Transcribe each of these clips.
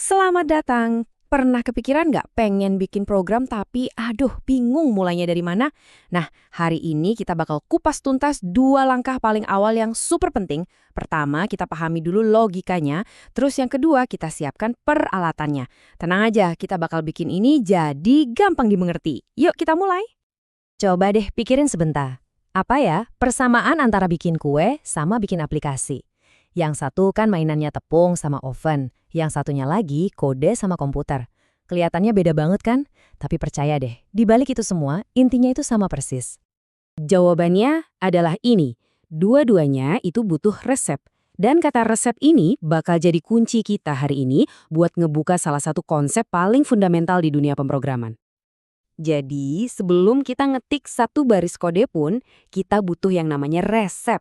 Selamat datang. Pernah kepikiran nggak pengen bikin program tapi bingung mulainya dari mana? Nah, hari ini kita bakal kupas tuntas 2 langkah paling awal yang super penting. Pertama, kita pahami dulu logikanya. Terus yang kedua, kita siapkan peralatannya. Tenang aja, kita bakal bikin ini jadi gampang dimengerti. Yuk kita mulai. Coba deh pikirin sebentar. Apa ya persamaan antara bikin kue sama bikin aplikasi? Yang satu kan mainannya tepung sama oven, yang satunya lagi kode sama komputer. Kelihatannya beda banget kan? Tapi percaya deh, di balik itu semua, intinya itu sama persis. Jawabannya adalah ini. Dua-duanya itu butuh resep. Dan kata resep ini bakal jadi kunci kita hari ini buat ngebuka salah satu konsep paling fundamental di dunia pemrograman. Jadi, sebelum kita ngetik satu baris kode pun, kita butuh yang namanya resep.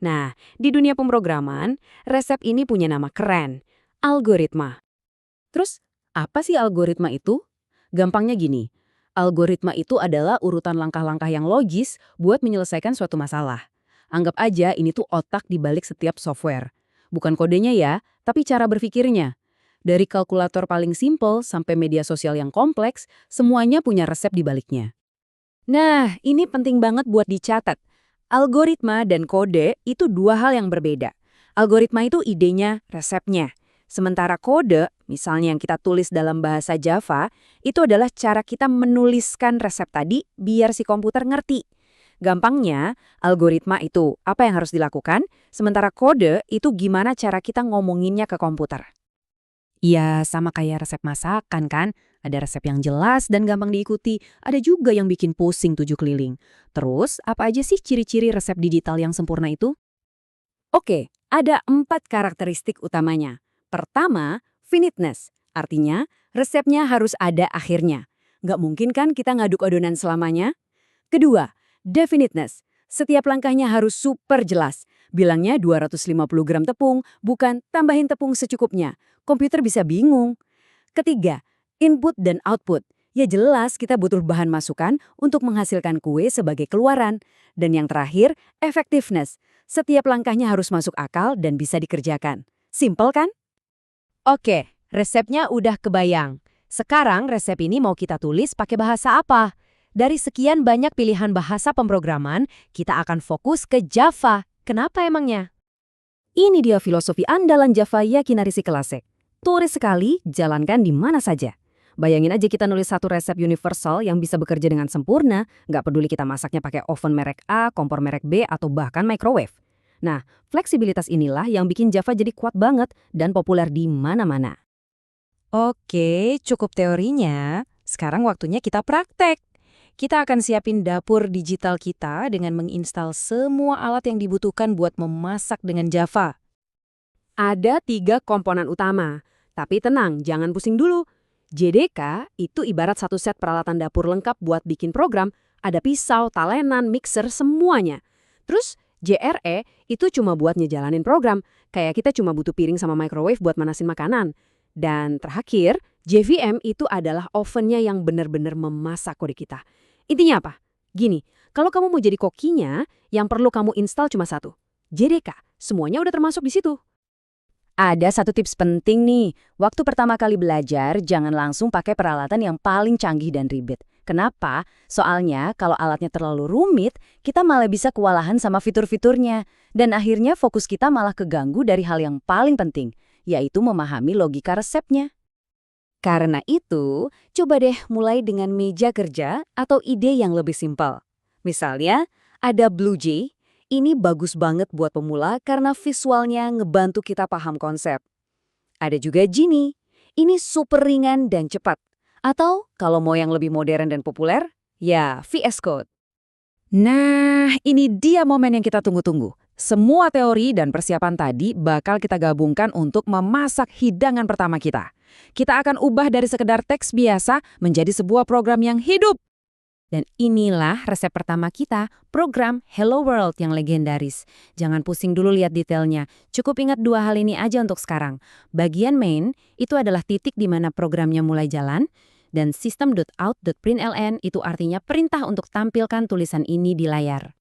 Nah, di dunia pemrograman, resep ini punya nama keren, algoritma. Terus, apa sih algoritma itu? Gampangnya gini, algoritma itu adalah urutan langkah-langkah yang logis buat menyelesaikan suatu masalah. Anggap aja ini tuh otak di balik setiap software. Bukan kodenya ya, tapi cara berpikirnya. Dari kalkulator paling simpel sampai media sosial yang kompleks, semuanya punya resep di baliknya. Nah, ini penting banget buat dicatat. Algoritma dan kode itu dua hal yang berbeda. Algoritma itu idenya, resepnya. Sementara kode, misalnya yang kita tulis dalam bahasa Java, itu adalah cara kita menuliskan resep tadi biar si komputer ngerti. Gampangnya, algoritma itu apa yang harus dilakukan, sementara kode itu gimana cara kita ngomonginnya ke komputer. Iya, sama kayak resep masakan kan? Ada resep yang jelas dan gampang diikuti, ada juga yang bikin pusing 7 keliling. Terus, apa aja sih ciri-ciri resep digital yang sempurna itu? Oke, ada 4 karakteristik utamanya. Pertama, finiteness. Artinya, resepnya harus ada akhirnya. Nggak mungkin kan kita ngaduk adonan selamanya? Kedua, definiteness. Setiap langkahnya harus super jelas. Bilangnya 250 gram tepung, bukan tambahin tepung secukupnya. Komputer bisa bingung. Ketiga, input dan output. Ya jelas kita butuh bahan masukan untuk menghasilkan kue sebagai keluaran. Dan yang terakhir, effectiveness. Setiap langkahnya harus masuk akal dan bisa dikerjakan. Simpel kan? Oke, resepnya udah kebayang. Sekarang resep ini mau kita tulis pakai bahasa apa? Dari sekian banyak pilihan bahasa pemrograman, kita akan fokus ke Java. Kenapa emangnya? Ini dia filosofi andalan Java Yakinarisi Classic. Tulis sekali, jalankan di mana saja. Bayangin aja kita nulis satu resep universal yang bisa bekerja dengan sempurna, nggak peduli kita masaknya pakai oven merek A, kompor merek B, atau bahkan microwave. Nah, fleksibilitas inilah yang bikin Java jadi kuat banget dan populer di mana-mana. Oke, cukup teorinya. Sekarang waktunya kita praktek. Kita akan siapin dapur digital kita dengan menginstal semua alat yang dibutuhkan buat memasak dengan Java. Ada 3 komponen utama. Tapi tenang, jangan pusing dulu. JDK itu ibarat satu set peralatan dapur lengkap buat bikin program. Ada pisau, talenan, mixer, semuanya. Terus JRE itu cuma buat ngejalanin program. Kayak kita cuma butuh piring sama microwave buat manasin makanan. Dan terakhir, JVM itu adalah ovennya yang benar-benar memasak kode kita. Intinya apa? Gini, kalau kamu mau jadi kokinya, yang perlu kamu install cuma satu. JDK, semuanya udah termasuk di situ. Ada satu tips penting nih. Waktu pertama kali belajar, jangan langsung pakai peralatan yang paling canggih dan ribet. Kenapa? Soalnya kalau alatnya terlalu rumit, kita malah bisa kewalahan sama fitur-fiturnya. Dan akhirnya fokus kita malah keganggu dari hal yang paling penting, yaitu memahami logika resepnya. Karena itu, coba deh mulai dengan meja kerja atau ide yang lebih simpel. Misalnya, ada BlueJ. Ini bagus banget buat pemula karena visualnya ngebantu kita paham konsep. Ada juga Genie. Ini super ringan dan cepat. Atau kalau mau yang lebih modern dan populer, ya VS Code. Nah, ini dia momen yang kita tunggu-tunggu. Semua teori dan persiapan tadi bakal kita gabungkan untuk memasak hidangan pertama kita. Kita akan ubah dari sekedar teks biasa menjadi sebuah program yang hidup. Dan inilah resep pertama kita, program Hello World yang legendaris. Jangan pusing dulu lihat detailnya, cukup ingat 2 hal ini aja untuk sekarang. Bagian main itu adalah titik di mana programnya mulai jalan, dan system.out.println itu artinya perintah untuk tampilkan tulisan ini di layar.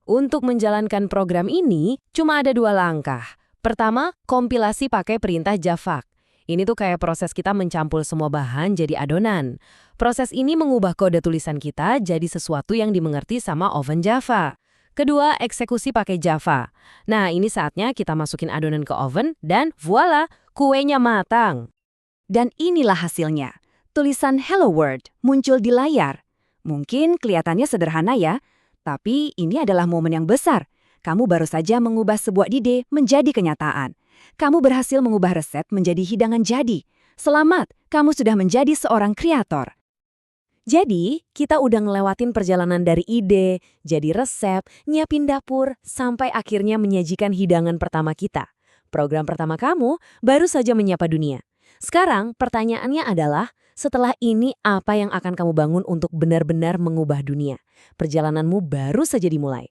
Untuk menjalankan program ini, cuma ada 2 langkah. Pertama, kompilasi pakai perintah Java. Ini tuh kayak proses kita mencampur semua bahan jadi adonan. Proses ini mengubah kode tulisan kita jadi sesuatu yang dimengerti sama oven Java. Kedua, eksekusi pakai Java. Nah, ini saatnya kita masukin adonan ke oven dan voila, kuenya matang. Dan inilah hasilnya. Tulisan Hello World muncul di layar. Mungkin kelihatannya sederhana ya, tapi ini adalah momen yang besar. Kamu baru saja mengubah sebuah ide menjadi kenyataan. Kamu berhasil mengubah resep menjadi hidangan jadi. Selamat, kamu sudah menjadi seorang kreator. Jadi, kita udah ngelewatin perjalanan dari ide, jadi resep, nyiapin dapur, sampai akhirnya menyajikan hidangan pertama kita. Program pertama kamu baru saja menyapa dunia. Sekarang, pertanyaannya adalah, setelah ini apa yang akan kamu bangun untuk benar-benar mengubah dunia? Perjalananmu baru saja dimulai.